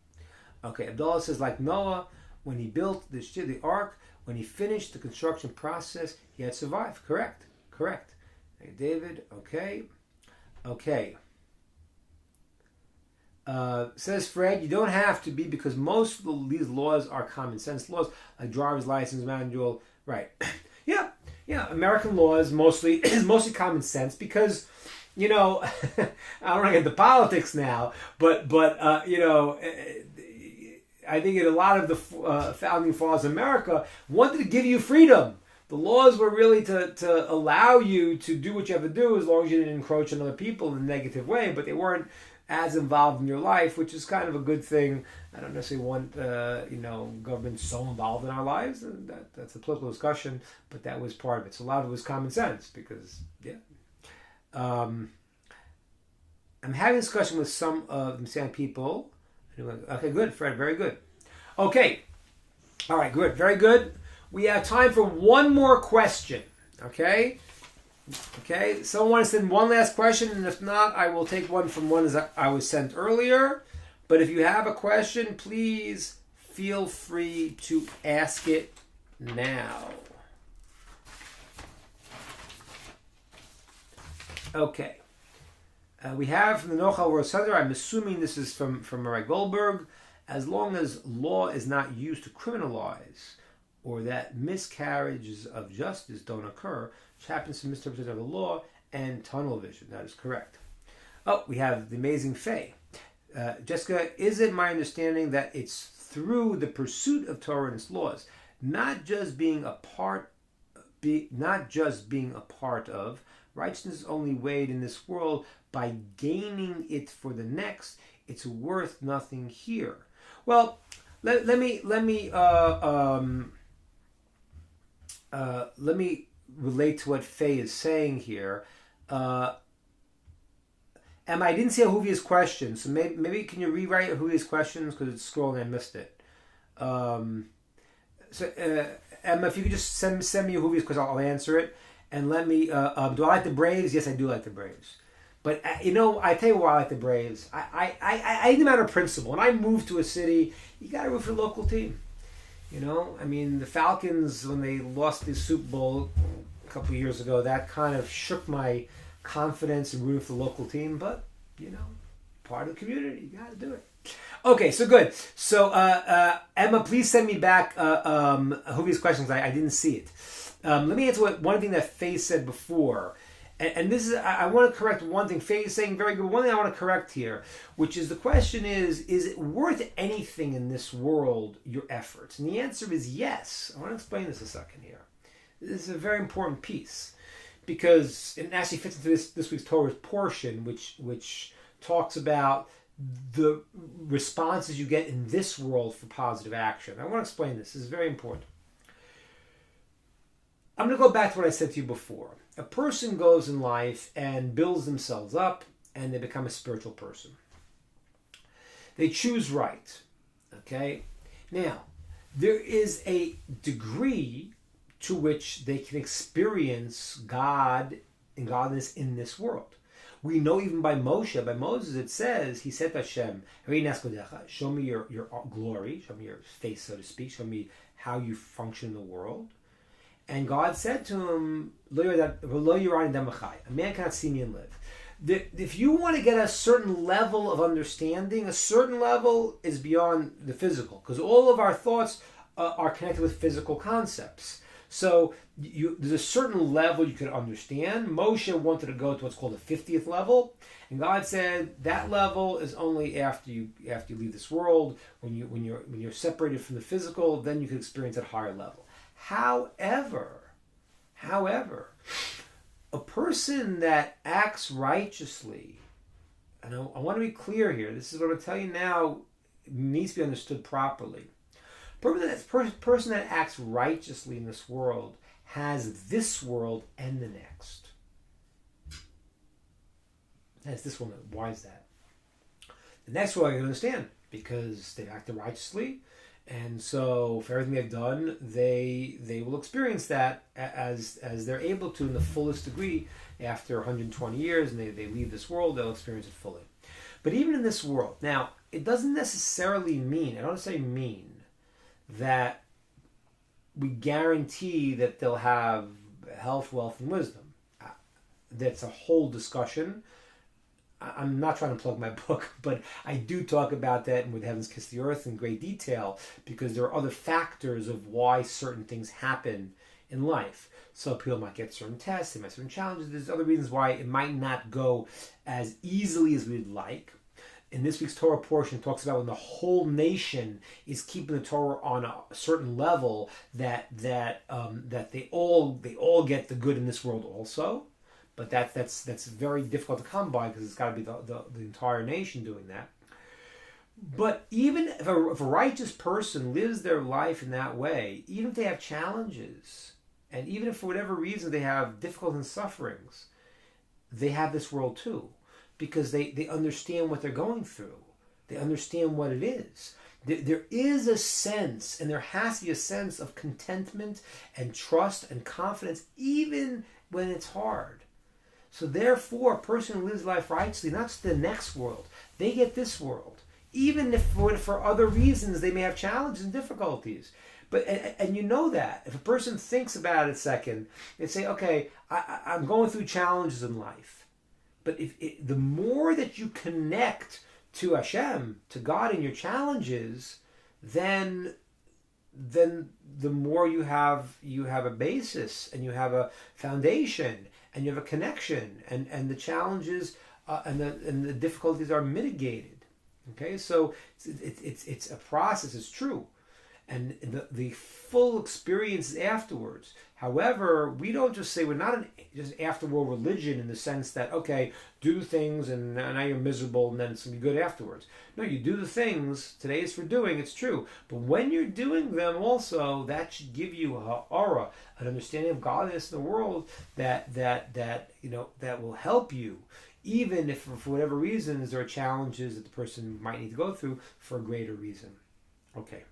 Okay, Abdullah says, like Noah, when he built the ark, when he finished the construction process, he had survived. Correct. Hey, David, okay. Says Fred, you don't have to be, because most of these laws are common sense laws, like driver's license manual. Right. Yeah. American laws mostly common sense, because, I don't want to get into politics now, but I think in a lot of the founding fathers of America wanted to give you freedom. The laws were really to allow you to do what you have to do, as long as you didn't encroach on other people in a negative way, but they weren't as involved in your life, which is kind of a good thing. I don't necessarily want government so involved in our lives. That's a political discussion, but that was part of it. So a lot of it was common sense, because I'm having a discussion with some of the same people. Okay, good, Fred, very good. Okay, all right, good, very good. We have time for one more question. Okay. Someone wants to send one last question, and if not, I will take one from one as I was sent earlier. But if you have a question, please feel free to ask it now. Okay. We have from the Nochal Roseder, I'm assuming this is from Murray Goldberg, as long as law is not used to criminalize, or that miscarriages of justice don't occur, which happens to misinterpretation of the law and tunnel vision. That is correct. Oh, we have the amazing Faye. Jessica, is it my understanding that it's through the pursuit of Torah and its laws, not just being a part of, righteousness is only weighed in this world by gaining it for the next? It's worth nothing here. Well, let me relate to what Faye is saying here. Emma, I didn't see Ahuvia's question, so maybe can you rewrite Ahuvia's questions, because it's scrolling, I missed it. Emma, if you could just send me Ahuvia's question, I'll answer it. And let me, do I like the Braves? Yes, I do like the Braves. But, I tell you why I like the Braves. I think the matter of principle. When I move to a city, you got to root for the local team. The Falcons, when they lost the Super Bowl a couple of years ago, that kind of shook my confidence in rooting for the local team. But, part of the community, you got to do it. Okay, so good. So, Emma, please send me back Huvi's questions. I didn't see it. Let me answer one thing that Faye said before. And this is, I want to correct one thing. Faye is saying very good. One thing I want to correct here, which is the question is it worth anything in this world, your efforts? And the answer is yes. I want to explain this a second here. This is a very important piece, because it actually fits into this week's Torah portion, which talks about the responses you get in this world for positive action. I want to explain this. This is very important. I'm going to go back to what I said to you before. A person goes in life and builds themselves up, and they become a spiritual person. They choose right. Okay? Now, there is a degree to which they can experience God and godliness in this world. We know even by Moses, it says, he said to Hashem, show me your glory, show me your face, so to speak, show me how you function in the world. And God said to him, a man cannot see me and live. If you want to get a certain level of understanding, a certain level is beyond the physical, because all of our thoughts are connected with physical concepts. So there's a certain level you could understand. Moshe wanted to go to what's called the 50th level, and God said that level is only after you leave this world. When you're separated from the physical, then you can experience that higher level. However, a person that acts righteously, and I want to be clear here, this is what I'm going to tell you now, needs to be understood properly. Person that acts righteously in this world has this world and the next. Has this one. Why is that? The next world I can understand, because they've acted righteously, And so, for everything they've done, they will experience that as they're able to in the fullest degree after 120 years, and they leave this world, they'll experience it fully. But even in this world, now, it doesn't necessarily mean, I don't say mean, that we guarantee that they'll have health, wealth, and wisdom. That's a whole discussion. I'm not trying to plug my book, but I do talk about that in With Heavens Kiss the Earth in great detail, because there are other factors of why certain things happen in life. So people might get certain tests, they might have certain challenges. There's other reasons why it might not go as easily as we'd like. In this week's Torah portion, it talks about when the whole nation is keeping the Torah on a certain level, that they all get the good in this world also. But that's very difficult to come by, because it's got to be the entire nation doing that. But even if a righteous person lives their life in that way, even if they have challenges, and even if for whatever reason they have difficulties and sufferings, they have this world too, because they understand what they're going through. They understand what it is. There is a sense, and there has to be a sense of contentment and trust and confidence, even when it's hard. So therefore, a person who lives life righteously, not just the next world, they get this world. Even if for other reasons they may have challenges and difficulties. But and you know that. If a person thinks about it a second, they say, okay, I'm going through challenges in life. But the more that you connect to Hashem, to God in your challenges, then the more you have a basis, and you have a foundation, and you have a connection, and the challenges and the difficulties are mitigated. Okay, so it's a process. It's true, and the full experience is afterwards. However, we don't just say, we're not just afterworld religion in the sense that, okay, do things and now you're miserable and then it's going to be good afterwards. No, you do the things. Today is for doing. It's true. But when you're doing them also, that should give you a aura, an understanding of godliness in the world that will help you, even if for whatever reasons there are challenges that the person might need to go through for a greater reason. Okay.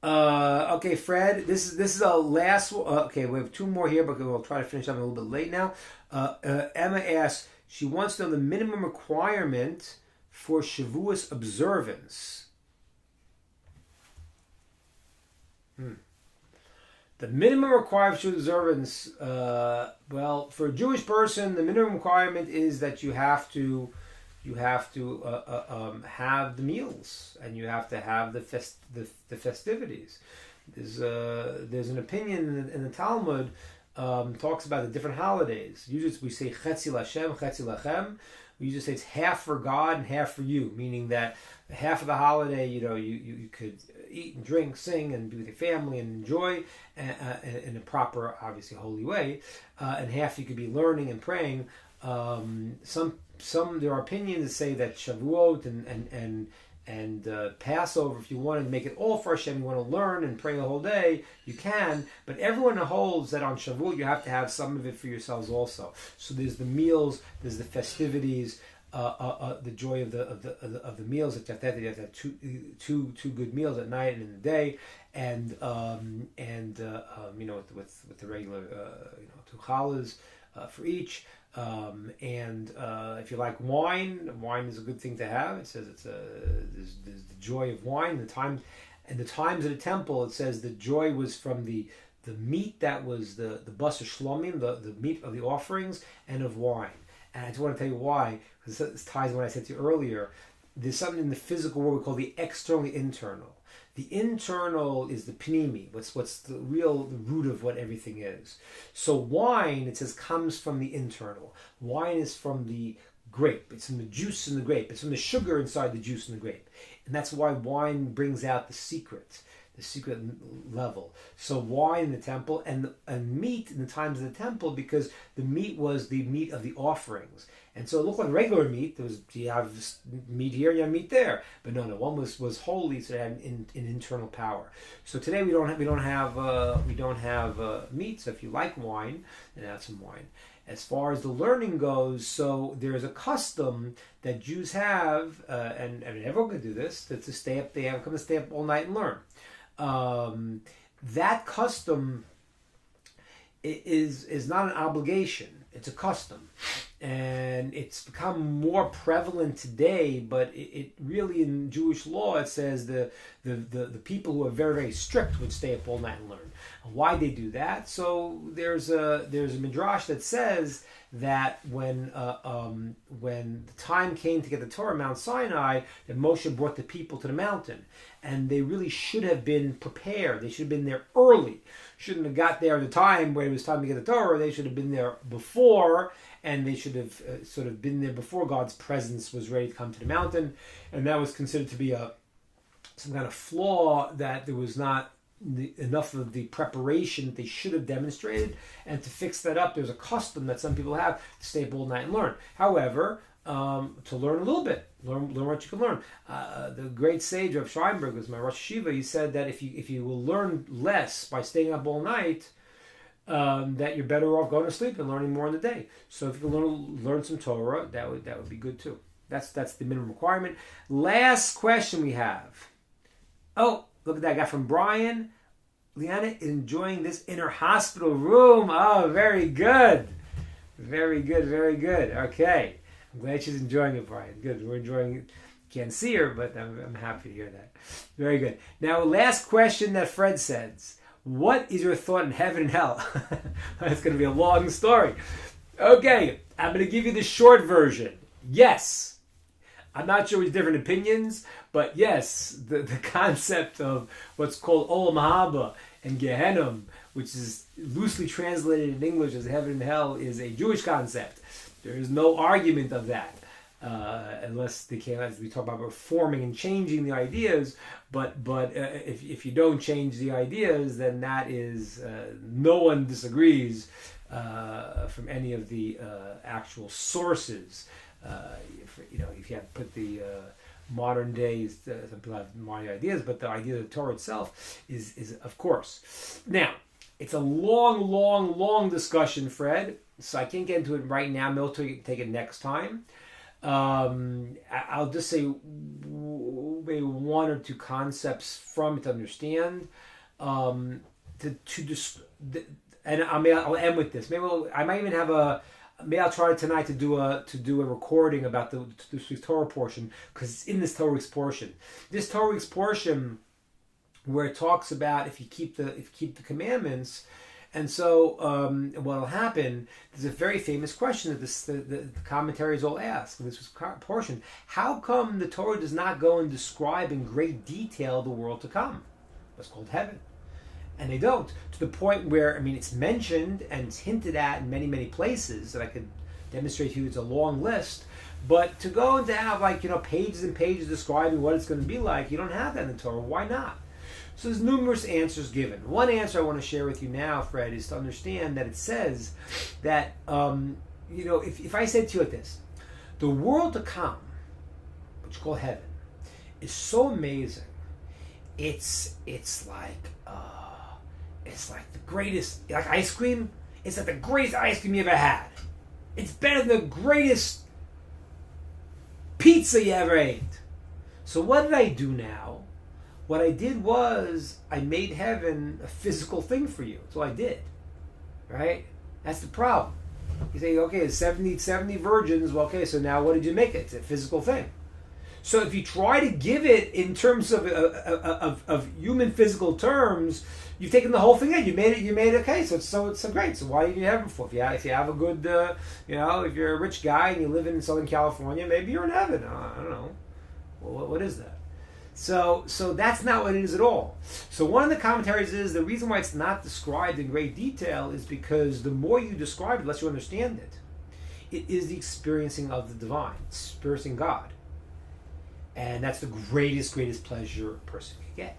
Okay, Fred, this is our last one. Okay, we have two more here, but we'll try to finish up a little bit late now. Emma asks, she wants to know the minimum requirement for Shavuos observance. The minimum requirement for Shavuos observance, well, for a Jewish person, the minimum requirement is that you have to have the meals, and you have to have the festivities. There's an opinion in the Talmud, talks about the different holidays. Usually we say Chetzi Lashem, Chetzi Lachem. We usually say it's half for God and half for you, meaning that half of the holiday, you could eat and drink, sing, and be with your family and enjoy in a proper, obviously holy way, and half you could be learning and praying. Some there are opinions that say that Shavuot and Passover, if you want to make it all for Hashem, you want to learn and pray the whole day, you can. But everyone holds that on Shavuot you have to have some of it for yourselves also. So there's the meals, there's the festivities, the joy of the meals. That you have to have two good meals at night and in the day, and with the regular two challahs for each. If you like wine is a good thing to have. It says there's the joy of wine. The times of the temple, it says the joy was from the meat that was the basar shlomim, the meat of the offerings, and of wine. And I just want to tell you why, because this ties to what I said to you earlier. There's something in the physical world we call the external, the internal. The internal is the pnimi, what's the root of what everything is. So wine, it says, comes from the internal. Wine is from the grape. It's from the juice in the grape. It's from the sugar inside the juice in the grape. And that's why wine brings out the secret level. So wine in the temple, and meat in the times of the temple, because the meat was the meat of the offerings. And so it looked like regular meat. You have meat here, you have meat there. But no, one was holy, so it had an internal power. So today we don't have meat. So if you like wine, then have some wine. As far as the learning goes, so there's a custom that Jews have, and everyone can do this, to stay up. They have come to stay up all night and learn. That custom is not an obligation. It's a custom, and it's become more prevalent today. But it really, in Jewish law, it says the people who are very, very strict would stay up all night and learn. Why they do that? So there's a midrash that says that when the time came to get the Torah on Mount Sinai, that Moshe brought the people to the mountain, and they really should have been prepared. They should have been there early. Shouldn't have got there at the time where it was time to get the Torah. They should have been there before, and they should have sort of been there before God's presence was ready to come to the mountain. And that was considered to be some kind of flaw, that there was not enough of the preparation that they should have demonstrated. And to fix that up, there's a custom that some people have to stay up all night and learn. However, to learn a little bit, learn what you can learn. The great sage of Scheinberg was my Rosh Hashiva. He said that if you will learn less by staying up all night, that you're better off going to sleep and learning more in the day. So if you can learn some Torah, that would be good too. That's the minimum requirement. Last question we have. Oh, look at that guy from Brian. Liana is enjoying this inner hospital room. Oh, very good. Very good, very good. Okay. I'm glad she's enjoying it, Brian. Good. We're enjoying it. Can't see her, but I'm happy to hear that. Very good. Now, last question that Fred says. What is your thought in heaven and hell? It's going to be a long story. Okay. I'm going to give you the short version. Yes. I'm not sure with different opinions, but yes, the concept of what's called Olam Haba and Gehenna, which is loosely translated in English as heaven and hell, is a Jewish concept. There is no argument of that, unless as we talk about reforming and changing the ideas. But if you don't change the ideas, then that is no one disagrees from any of the actual sources. If you have put the modern days, some people have modern ideas, but the idea of the Torah itself is of course. Now, it's a long discussion, Fred, so I can't get into it right now. Maybe we'll take it next time. I'll just say maybe one or two concepts from it to understand. And I'll end with this. I might even have maybe I'll try tonight to do a recording about this week's Torah portion, because it's in this Torah week's portion. This Torah week's portion where it talks about if you keep the commandments, and so what'll happen. There's a very famous question that the commentaries all ask. This was portion. How come the Torah does not go and describe in great detail the world to come? That's called heaven. And they don't, to the point where, it's mentioned and it's hinted at in many, many places that I could demonstrate to you. It's a long list. But to go and to have pages and pages describing what it's going to be like, you don't have that in the Torah. Why not? So there's numerous answers given. One answer I want to share with you now, Fred, is to understand that it says that, if I said to you like this, the world to come, which is called heaven, is so amazing. It's like the greatest, like ice cream. It's like the greatest ice cream you ever had. It's better than the greatest pizza you ever ate. So what did I do now? What I did was I made heaven a physical thing for you. That's all I did. Right? That's the problem. You say, okay, it's 70 virgins. Well, okay, so now what did you make it? It's a physical thing. So if you try to give it in terms of human physical terms, you've taken the whole thing in. You made it okay. So it's so great. So why are you in heaven for? If you have a good, if you're a rich guy and you live in Southern California, maybe you're in heaven. I don't know. Well, what is that? So that's not what it is at all. So one of the commentaries is the reason why it's not described in great detail is because the more you describe it, the less you understand it. It is the experiencing of the divine, experiencing God. And that's the greatest pleasure a person can get.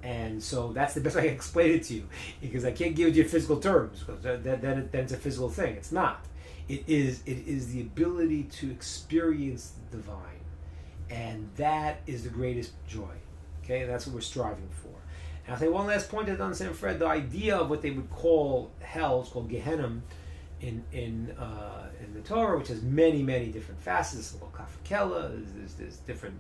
And so that's the best way I can explain it to you, because I can't give it to you in physical terms, because then it's a physical thing. It's not. It is the ability to experience the divine. And that is the greatest joy. Okay, and that's what we're striving for. And I'll say one last point that I understand, Fred. The idea of what they would call hell is called Gehenna. in the Torah, which has many different facets. There's kafakela, there's different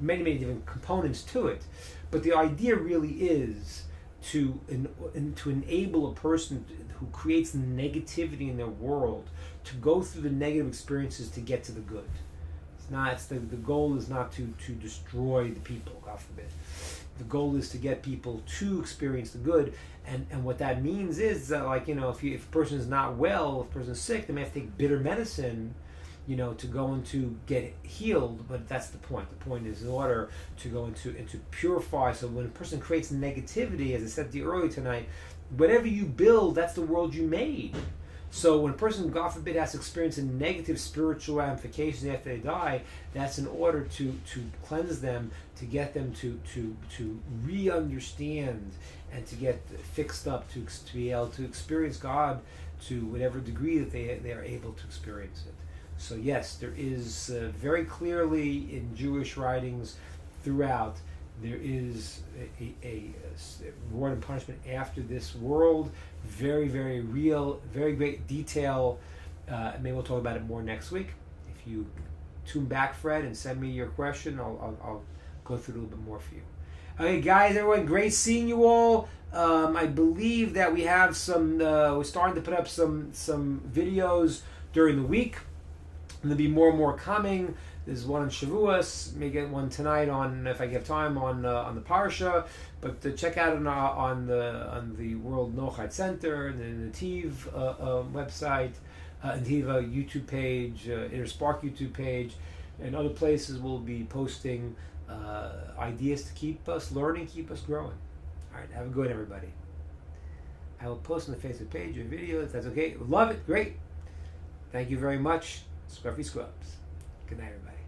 many different components to it, but the idea really is to enable a person who creates negativity in their world to go through the negative experiences to get to the good. The goal is not to destroy the people, God forbid. The goal is to get people to experience the good, and what that means is that, like, if a person is not well, if a person is sick, they may have to take bitter medicine, to go into get healed. But that's the point. The point is in order to go into purify. So when a person creates negativity, as I said to you earlier tonight, whatever you build, that's the world you made. So when a person, God forbid, has to experience a negative spiritual ramifications after they die, that's in order to cleanse them, to get them to re-understand and to get fixed up, to be able to experience God to whatever degree that they are able to experience it. So yes, there is very clearly in Jewish writings throughout, there is a reward and punishment after this world. Very, very real, very great detail. Maybe we'll talk about it more next week. If you tune back, Fred, and send me your question, I'll go through it a little bit more for you. Okay, guys, everyone, great seeing you all. I believe that we have some. We're starting to put up some videos during the week. And there'll be more and more coming. There's one on Shavuos. May get one tonight on, if I have time, on the Parsha. But check out on the World Nochide Center, the Nativ website, Nativa YouTube page, Inner Spark YouTube page, and other places. We'll be posting ideas to keep us learning, keep us growing. All right, have a good one, everybody. I will post on the Facebook page a video if that's okay. Love it, great. Thank you very much. Scruffy Scrubs. Good night, everybody.